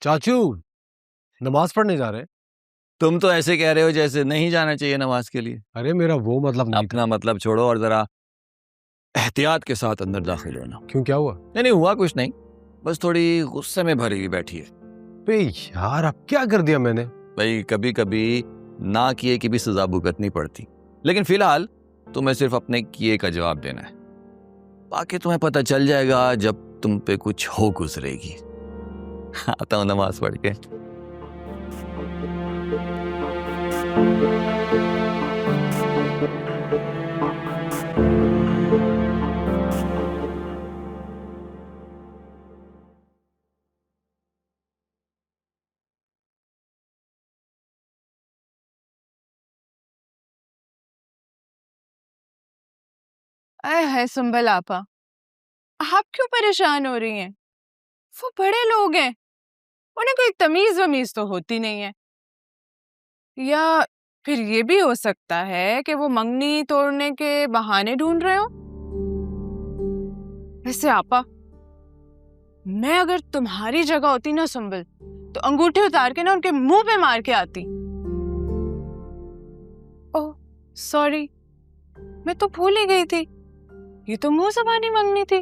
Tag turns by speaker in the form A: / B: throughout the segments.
A: चाचू नमाज पढ़ने जा रहे हैं?
B: तुम तो ऐसे कह रहे हो जैसे नहीं जाना चाहिए नमाज के लिए।
A: अरे मेरा वो मतलब नहीं
B: अपना मतलब छोड़ो और जरा एहतियात के साथ अंदर दाखिल होना।
A: था। क्यों, क्या हुआ?
B: नहीं हुआ कुछ नहीं, बस थोड़ी गुस्से में भरी हुई बैठी है।
A: बे यार, अब क्या कर दिया मैंने?
B: भाई कभी कभी ना किए की भी सजा भुगतनी पड़ती, लेकिन फिलहाल तुम्हें सिर्फ अपने किए का जवाब देना है। बाकी तुम्हें पता चल जाएगा जब तुम पे कुछ हो गुजरेगी। आता हूं नमाज पढ़ के।
C: अरे है सुंबल आपा, आप क्यों परेशान हो रही हैं? वो बड़े लोग हैं, उन्हें कोई तमीज वमीज तो होती नहीं है। या फिर ये भी हो सकता है कि वो मंगनी तोड़ने के बहाने ढूंढ रहे हो। वैसे आपा, मैं अगर तुम्हारी जगह होती ना सुंबल, तो अंगूठे उतार के ना उनके मुंह पे मार के आती। ओह सॉरी, मैं तो भूल ही गई थी, ये तो मुंह ज़बानी मंगनी थी।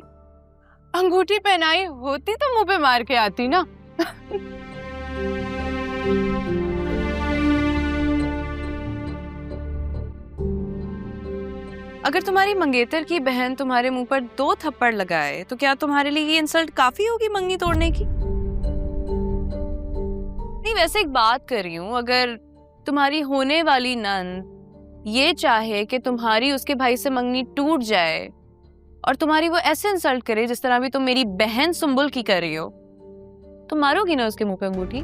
C: अंगूठी पहनाई होती तो मुंह पे मार के आती ना। अगर तुम्हारी मंगेतर की बहन तुम्हारे मुंह पर 2 थप्पड़ लगाए तो क्या तुम्हारे लिए ये इंसल्ट काफी होगी मंगनी तोड़ने की? नहीं, वैसे एक बात कर रही हूँ, अगर तुम्हारी होने वाली नंद ये चाहे कि तुम्हारी उसके भाई से मंगनी टूट जाए और तुम्हारी वो ऐसे इंसल्ट करे जिस तरह भी तुम मेरी बहन सुंबुल की कर रही हो, तो मारोगी ना उसके मुंह पे अंगूठी?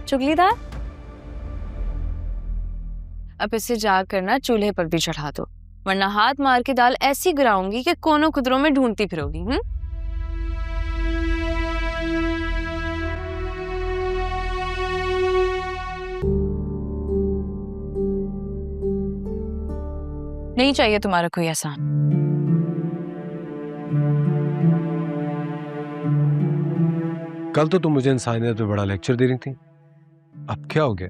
C: चुगलीदार, अब इसे जाकर ना चूल्हे पर भी चढ़ा दो, वरना हाथ मार के दाल ऐसी गिराऊंगी कि कोनों खुदरों में ढूंढती फिरोगी। नहीं चाहिए तुम्हारा कोई एहसान।
A: कल तो तुम मुझे इंसानियत पे बड़ा लेक्चर दे रही थी, अब क्या हो गया?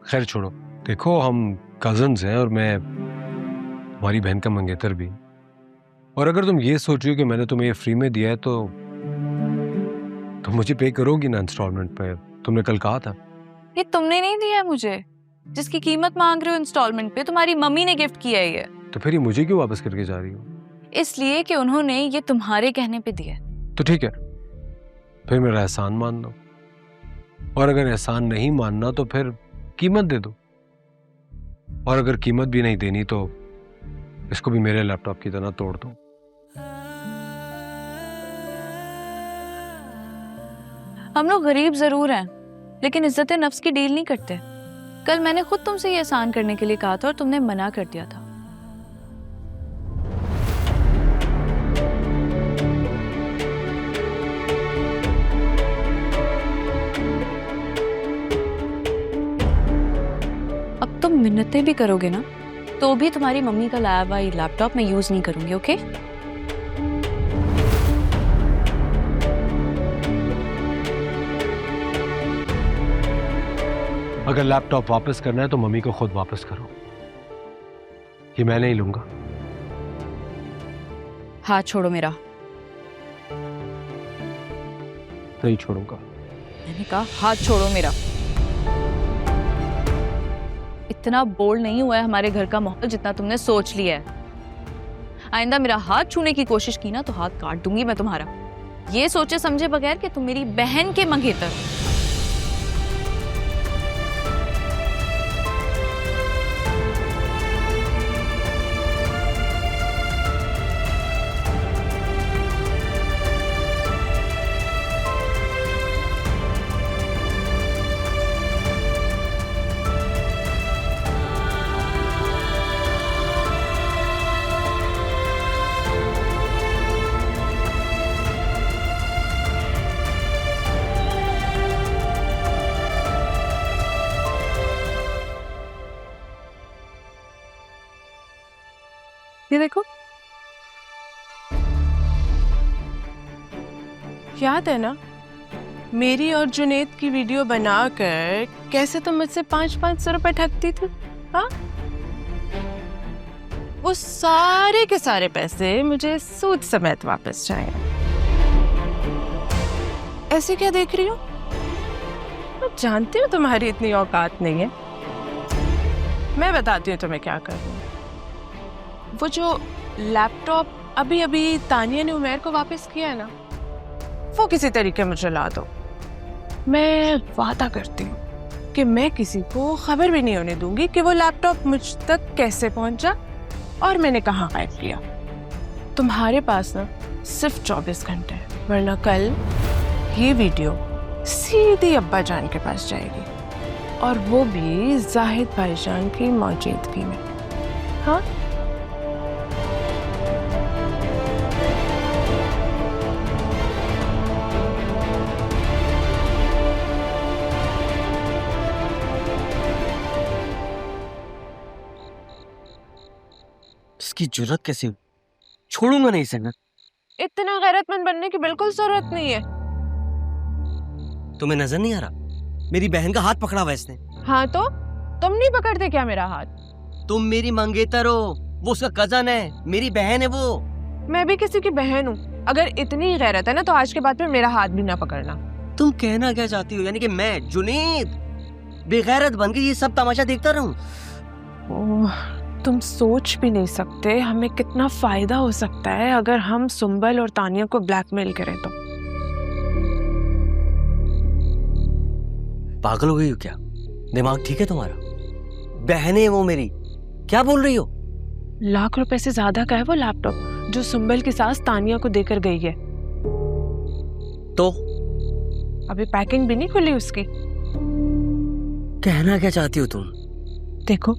A: खैर छोड़ो, देखो हम कजन्स हैं और मैं तुम्हारी बहन का मंगेतर भी। और अगर तुम ये सोच रही हो कि मैंने तुम्हें ये फ्री में दिया है तो मुझे पे करोगी ना इंस्टॉलमेंट पे? तुमने कल कहा था।
C: ये तुमने नहीं दिया है मुझे, जिसकी कीमत मांग रहे हो इंस्टॉलमेंट पे तुम्हारी मम्मी ने गिफ्ट किया है ये।
A: तो फिर ये मुझे क्यों वापस करके जा रही हो?
C: इसलिए कि उन्होंने ये तुम्हारे कहने पे दिया।
A: तो ठीक है, फिर मेरा एहसान मान लो, और अगर एहसान नहीं मानना तो फिर कीमत दे दो, और अगर कीमत भी नहीं देनी तो इसको भी मेरे लैपटॉप की तरह तोड़ दो।
C: हम लोग गरीब जरूर हैं, लेकिन इज्जत नफ्स की डील नहीं करते। कल मैंने खुद तुमसे ये एहसान करने के लिए कहा था और तुमने मना कर दिया था। अब तुम मिन्नतें भी करोगे ना, तो भी तुम्हारी मम्मी का लाया हुआ ये लैपटॉप मैं यूज नहीं करूंगी, ओके?
A: अगर लैपटॉप वापस करना है तो मम्मी को खुद वापस करो, ये मैं नहीं लूंगा।
C: हाथ छोड़ो मेरा।
A: नहीं छोड़ूंगा।
C: मैंने कहा हाथ छोड़ो मेरा। इतना बोल्ड नहीं हुआ है हमारे घर का माहौल जितना तुमने सोच लिया है। आइंदा मेरा हाथ छूने की कोशिश की ना तो हाथ काट दूंगी मैं तुम्हारा, ये सोचे समझे बगैर कि तुम मेरी बहन के मंगेतर हो। ये देखो, याद है ना मेरी और जुनेद की वीडियो बनाकर कैसे तुम मुझसे 500 रुपए ठगती थी? हाँ, वो सारे के सारे पैसे मुझे सूद समेत वापस चाहिए। ऐसे क्या देख रही हो? मैं जानती हूँ तुम्हारी इतनी औकात नहीं है। मैं बताती हूँ तुम्हें क्या करना है। वो जो लैपटॉप अभी अभी तानिया ने उमैर को वापस किया है ना, वो किसी तरीके मुझे ला दो। मैं वादा करती हूँ कि मैं किसी को खबर भी नहीं होने दूंगी कि वो लैपटॉप मुझ तक कैसे पहुंचा और मैंने कहाँ गायब किया। तुम्हारे पास ना सिर्फ 24 घंटे है, वरना कल ये वीडियो सीधी अब्बा जान के पास जाएगी, और वो भी जाहिद भाईजान की मौजूदगी में। हाँ,
D: इसकी जुर्रत कैसे हुई? छोड़ूंगा नहीं इसे मैं।
C: इतना गैरतमंद बनने की बिल्कुल जरूरत नहीं है।
D: तुम्हें नजर नहीं आ रहा मेरी बहन का हाथ पकड़ा हुआ इसने?
C: हाँ तो तुम नहीं पकड़ते क्या मेरा हाथ?
D: तुम मेरी मंगेतर हो, वो उसका कजन है, मेरी बहन है वो।
C: मैं भी किसी की बहन हूँ। अगर इतनी गैरत है ना तो आज के बाद में मेरा हाथ भी ना पकड़ना।
D: तुम कहना क्या चाहती हो? यानी कि मैं जुनेद बेगैरत बन के ये सब तमाशा देखता रहूं?
C: ओह, तुम सोच भी नहीं सकते हमें कितना फायदा हो सकता है अगर हम सुंबल और तानिया को ब्लैकमेल करें तो।
D: पागल हो गई हो क्या? दिमाग ठीक है तुम्हारा? बहन है वो मेरी, क्या बोल रही हो?
C: लाख रुपए से ज्यादा का है वो लैपटॉप जो सुंबल की सास तानिया को देकर गई है।
D: तो
C: अभी पैकिंग भी नहीं खुली उसकी।
D: कहना क्या चाहती हो तुम?
C: देखो,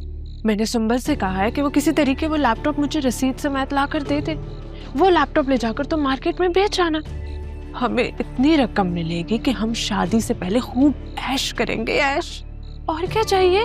C: मैंने सुंबल से कहा है कि वो किसी तरीके वो लैपटॉप मुझे रसीद समेत ला कर दे दे। वो लैपटॉप ले जाकर तो मार्केट में बेच आना। हमें इतनी रकम मिलेगी कि हम शादी से पहले खूब ऐश करेंगे, ऐश। और क्या चाहिए?